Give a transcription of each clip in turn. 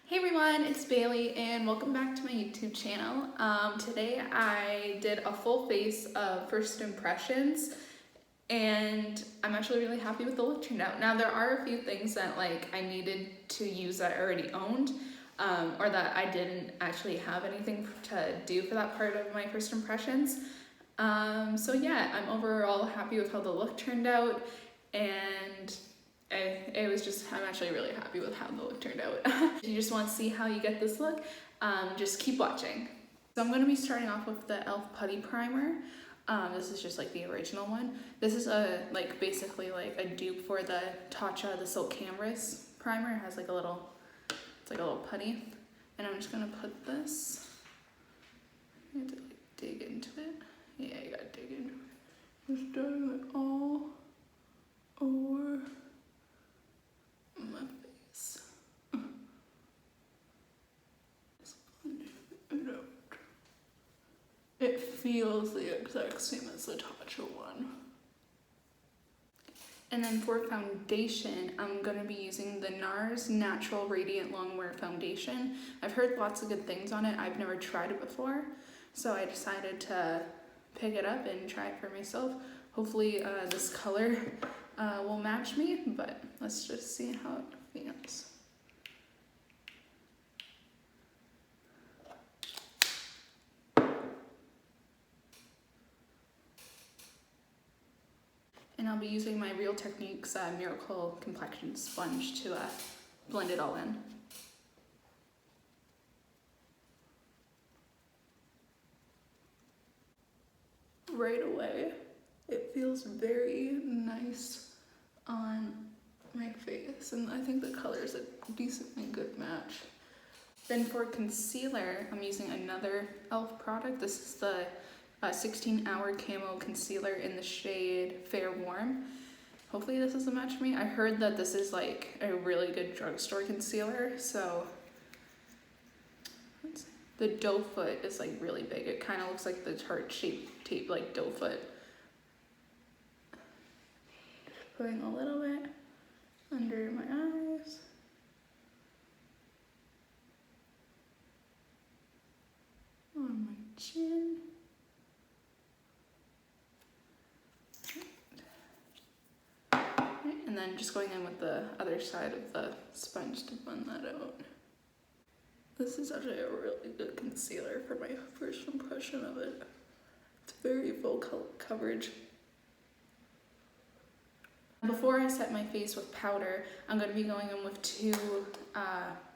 Hey everyone, it's Bailey and welcome back to my YouTube channel. Today I did a full face of first impressions and I'm actually really happy with the look turned out. Now there are a few things that I needed to use that I already owned or that I didn't actually have anything to do for that part of my first impressions. So yeah, I'm overall happy with how the look turned out and I'm actually really happy with how the look turned out. If you just want to see how you get this look, just keep watching. So I'm going to be starting off with the e.l.f. Putty Primer. This is just the original one. This is basically a dupe for the Tatcha, the Silk Canvas primer. It has it's like a little putty. And I'm just going to put this, you have to dig into it. Yeah, you gotta dig into it. Just doing it all over my face. It feels the exact same as the Tatcha one. And then for foundation, I'm going to be using the NARS Natural Radiant Longwear Foundation. I've heard lots of good things on it. I've never tried it before, so I decided to pick it up and try it for myself. Hopefully this color will match me, but let's just see how it feels. And I'll be using my Real Techniques Miracle Complexion Sponge to blend it all in. Right away, it feels very nice on my face, and I think the color is a decently good match. Then for concealer, I'm using another e.l.f. product. This is the 16-hour Camo Concealer in the shade Fair Warm. Hopefully this is a match for me. I heard that this is a really good drugstore concealer, so the doe foot is really big. It kind of looks like the heart-shaped tape doe foot. Putting a little bit under my eyes. On my chin. And then just going in with the other side of the sponge to blend that out. This is actually a really good concealer for my first impression of it. It's very full coverage. Before I set my face with powder, I'm going to be going in with two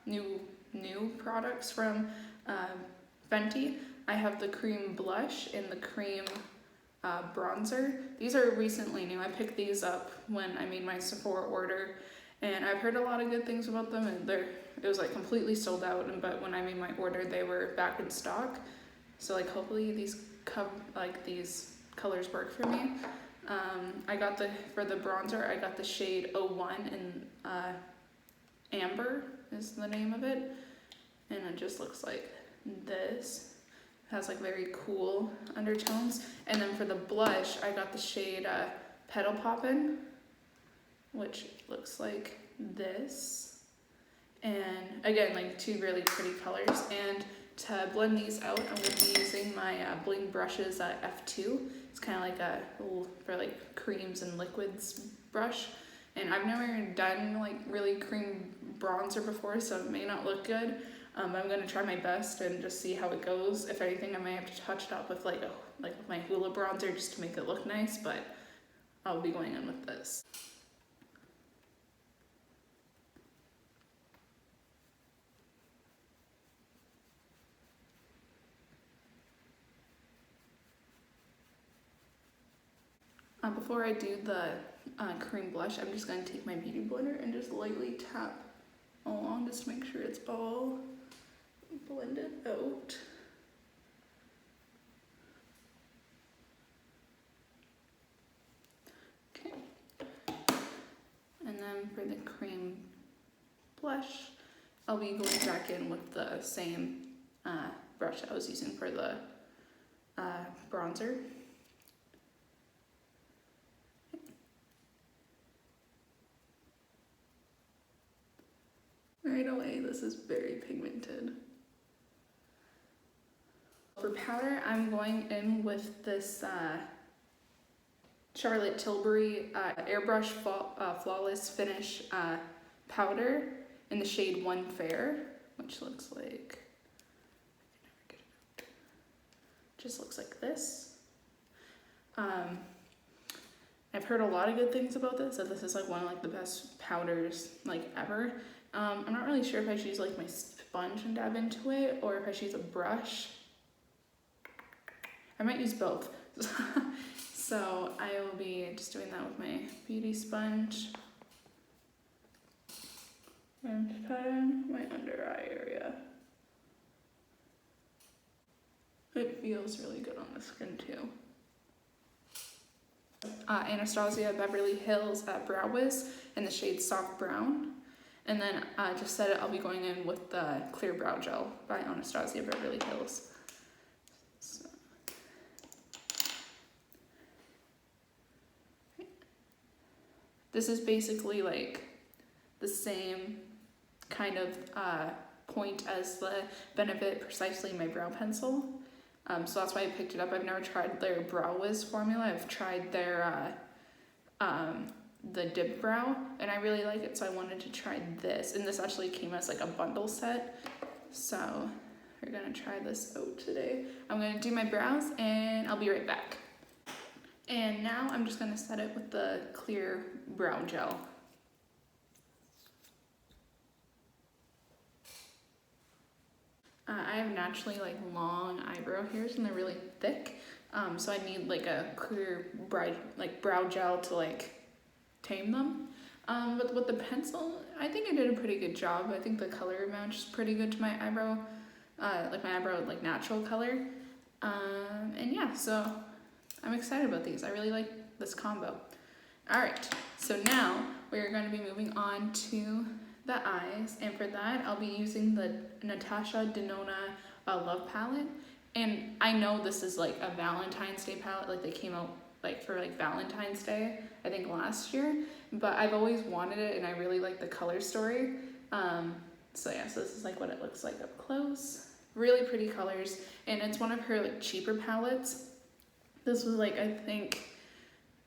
new products from Fenty. I have the cream blush and the cream bronzer. These are recently new. I picked these up when I made my Sephora order, and I've heard a lot of good things about them, and it was completely sold out, but when I made my order they were back in stock. So hopefully these these colors work for me. I got for the bronzer, I got the shade 01 in Amber is the name of it, and it just looks like this. It has very cool undertones. And then for the blush, I got the shade Petal Poppin', which looks like this. And again, two really pretty colors. And to blend these out, I'm going to be using my Bling Brushes F2. It's kind of for creams and liquids brush. And I've never done really cream bronzer before, so it may not look good. I'm going to try my best and just see how it goes. If anything, I may have to touch it up with my Hoola bronzer just to make it look nice, but I'll be going in with this. Before I do the cream blush, I'm just going to take my beauty blender and just lightly tap along just to make sure it's all blended out. Okay. And then for the cream blush, I'll be going back in with the same brush I was using for the bronzer. Right away, this is very pigmented. For powder, I'm going in with this Charlotte Tilbury Airbrush Flawless Finish powder in the shade One Fair, which looks like, just looks like this. I've heard a lot of good things about this, that this is like one of like the best powders like ever. I'm not really sure if I should use like my sponge and dab into it, or if I should use a brush. I might use both. So I will be just doing that with my beauty sponge and patting my under eye area. It feels really good on the skin too. Anastasia Beverly Hills Brow Wiz in the shade Soft Brown. And then just said it, I'll be going in with the Clear Brow Gel by Anastasia Beverly Hills. So. This is basically like the same kind of point as the Benefit Precisely My Brow Pencil. So that's why I picked it up. I've never tried their Brow Wiz formula. I've tried their the Dip Brow, and I really like it, so I wanted to try this. And this actually came as like a bundle set. So we're gonna try this out today. I'm gonna do my brows and I'll be right back. And now I'm just gonna set it with the Clear Brow Gel. I have naturally like long eyebrow hairs and they're really thick, so I need like a clear brow gel to like tame them. But with the pencil, I think I did a pretty good job. I think the color matched pretty good to my eyebrow, like natural color. And yeah, so I'm excited about these. I really like this combo. All right, so now we're going to be moving on to the eyes, and for that I'll be using the Natasha Denona Love Palette. And I know this is like a Valentine's Day palette, like they came out like for like Valentine's Day, I think last year, but I've always wanted it and I really like the color story. So yeah, so this is like what it looks like up close. Really pretty colors, and it's one of her like cheaper palettes. This was like, I think,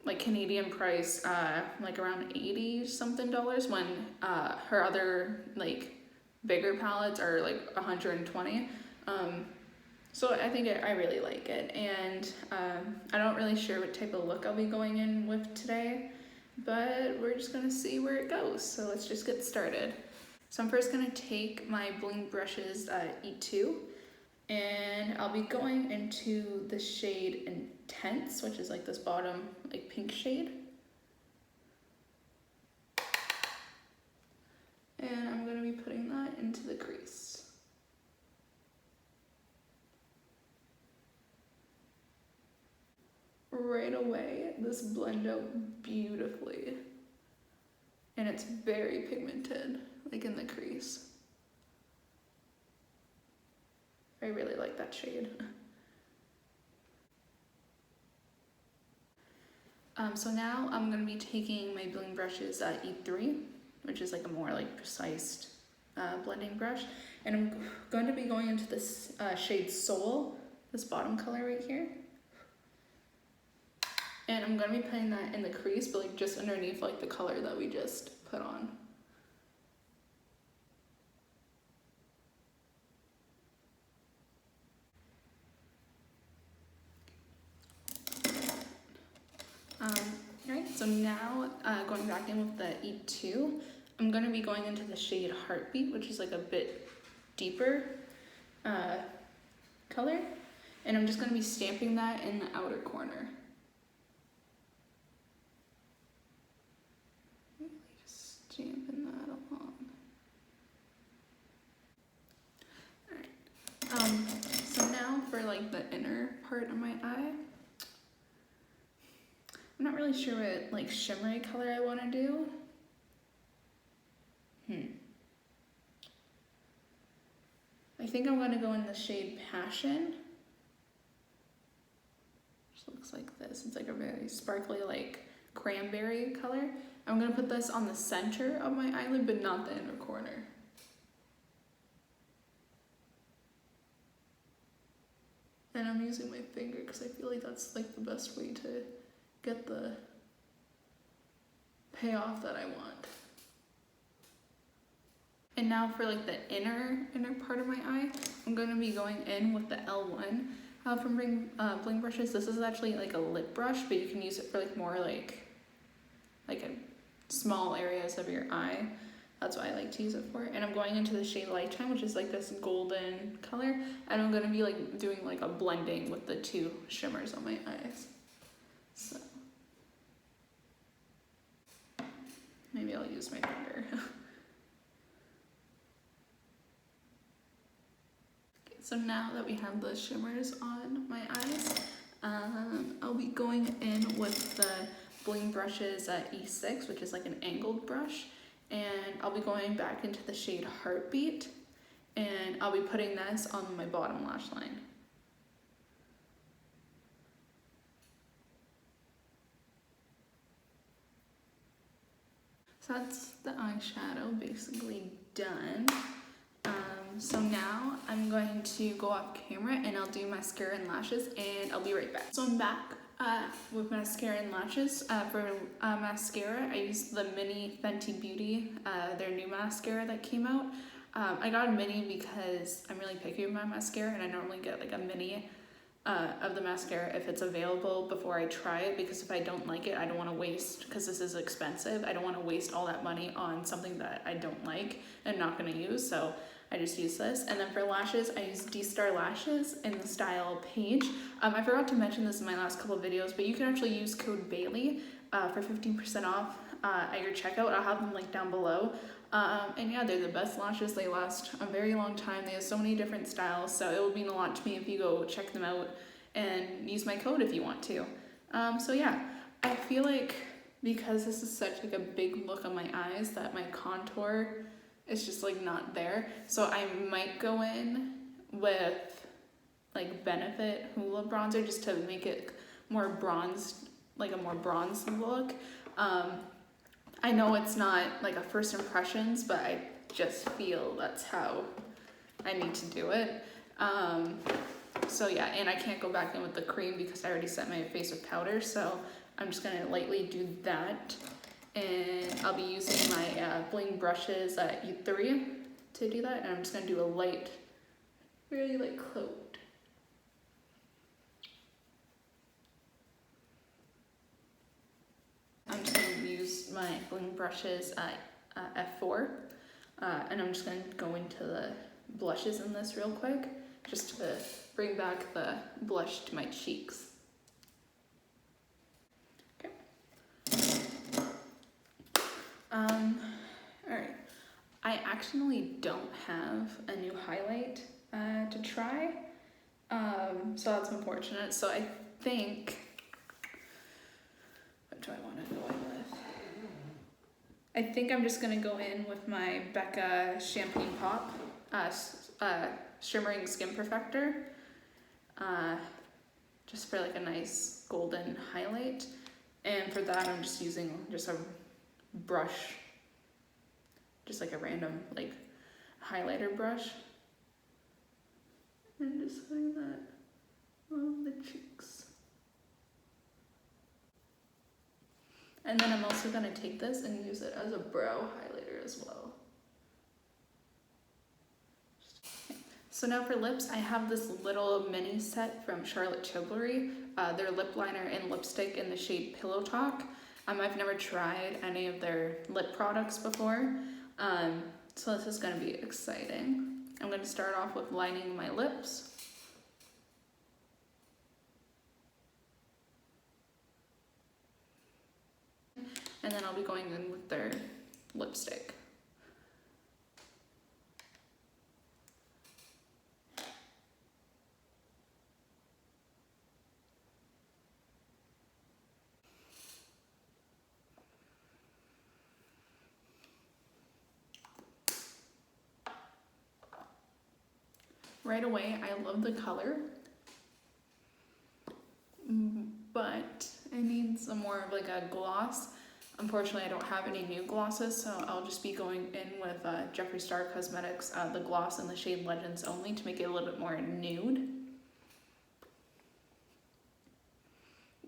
like Canadian price, like around $80 something when her other like bigger palettes are like $120. So I think I really like it, and I'm not really sure what type of look I'll be going in with today, but we're just gonna see where it goes. So let's just get started. So I'm first gonna take my bling brushes E2, and I'll be going into the shade Intense, which is like this bottom like pink shade. And I'm gonna be putting that into the crease. Right away, this blends out beautifully. And it's very pigmented, like in the crease. I really like that shade. So now I'm gonna be taking my bling brushes E3, which is like a more like precise blending brush. And I'm going to be going into this shade Soul, this bottom color right here. And I'm gonna be putting that in the crease, but like just underneath like the color that we just put on. Right, so now going back in with the E2, I'm gonna be going into the shade Heartbeat, which is like a bit deeper color. And I'm just gonna be stamping that in the outer corner. Just stamping that along. Alright, so now for like the inner part of my eye, I'm not really sure what like shimmery color I want to do. I think I'm going to go in the shade Passion. Which looks like this. It's like a very sparkly like cranberry color. I'm going to put this on the center of my eyelid, but not the inner corner. And I'm using my finger because I feel like that's like the best way to get the payoff that I want. And now for like the inner part of my eye, I'm going to be going in with the L1 from Bling brushes. This is actually like a lip brush, but you can use it for like more like small areas of your eye. That's what I like to use it for. And I'm going into the shade Lifetime, which is like this golden color. And I'm going to be like doing like a blending with the two shimmers on my eyes. So maybe I'll use my finger. Okay, so now that we have the shimmers on my eyes, I'll be going in with the Bling brushes E6, which is like an angled brush. And I'll be going back into the shade Heartbeat, and I'll be putting this on my bottom lash line. So that's the eyeshadow basically done. So now I'm going to go off camera and I'll do mascara and lashes, and I'll be right back. So I'm back with mascara and lashes. For mascara, I used the mini Fenty Beauty, their new mascara that came out. I got a mini because I'm really picky with my mascara, and I normally get like a mini of the mascara if it's available before I try it, because if I don't like it, I don't want to waste, because this is expensive, I don't want to waste all that money on something that I don't like and not going to use, so I just use this. And then for lashes, I use D-Star lashes in the style Page. I forgot to mention this in my last couple of videos, but you can actually use code Baylee for 15% off at your checkout. I'll have them linked down below. And yeah, they're the best lashes. They last a very long time. They have so many different styles, so it will mean a lot to me if you go check them out and use my code if you want to. So yeah, I feel like because this is such like a big look on my eyes that my contour is just like not there. So I might go in with like Benefit Hoola bronzer just to make it more bronzed, like a more bronzed look. I know it's not like a first impressions, but I just feel that's how I need to do it. So yeah, and I can't go back in with the cream because I already set my face with powder, so I'm just gonna lightly do that. And I'll be using my Bling brushes at E3 to do that, and I'm just gonna do a light, really light coat. I'm just gonna use my Bling brushes at F4, and I'm just gonna go into the blushes in this real quick, just to bring back the blush to my cheeks. Okay. Alright. I actually don't have a new highlight to try, so that's unfortunate. So I think, what do I want to go in with? I think I'm just going to go in with my Becca Champagne Pop Shimmering Skin Perfector, just for like a nice golden highlight. And for that, I'm just using just a brush, just like a random like highlighter brush, and just like that on the cheeks. And then I'm also going to take this and use it as a brow highlighter as well. So now for lips, I have this little mini set from Charlotte Tilbury, their lip liner and lipstick in the shade Pillow Talk. I've never tried any of their lip products before, so this is going to be exciting. I'm going to start off with lining my lips. And then I'll be going in with their lipstick. Right away, I love the color, but I need some more of like a gloss. Unfortunately, I don't have any new glosses, so I'll just be going in with Jeffree Star Cosmetics, the gloss in the shade Legends Only, to make it a little bit more nude.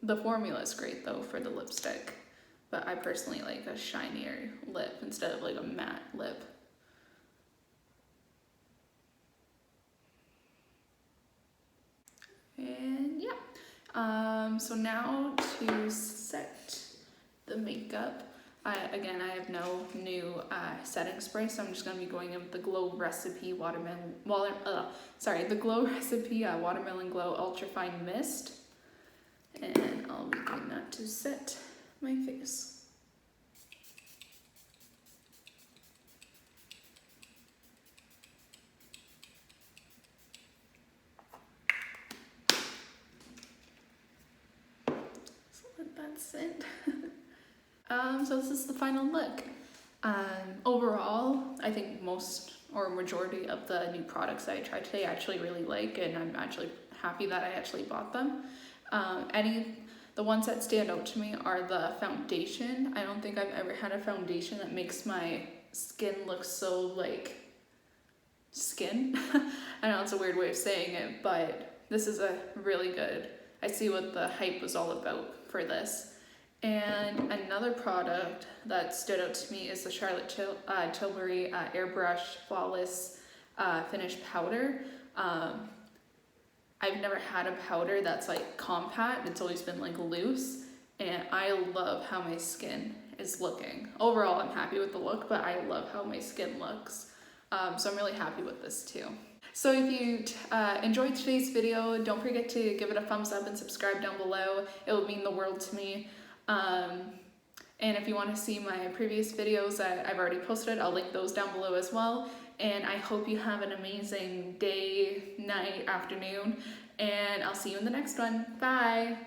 The formula is great though for the lipstick, but I personally like a shinier lip instead of like a matte lip. And yeah, so now to set the makeup. Again, I have no new setting spray, so I'm just gonna be going in with the Glow Recipe Watermelon Glow Ultra Fine Mist, and I'll be doing that to set my face. So let that sit. So this is the final look. Overall, I think most or majority of the new products that I tried today I actually really like, and I'm actually happy that I actually bought them. The ones that stand out to me are the foundation. I don't think I've ever had a foundation that makes my skin look so like skin. I know it's a weird way of saying it, but this is a really good. I see what the hype was all about for this. And another product that stood out to me is the Charlotte Tilbury Airbrush Flawless Finish Powder. I've never had a powder that's like compact. It's always been like loose, and I love how my skin is looking. Overall, I'm happy with the look, but I love how my skin looks. So I'm really happy with this too. So if you enjoyed today's video, don't forget to give it a thumbs up and subscribe down below. It would mean the world to me. And if you want to see my previous videos that I've already posted, I'll link those down below as well. And I hope you have an amazing day, night, afternoon, and I'll see you in the next one. Bye!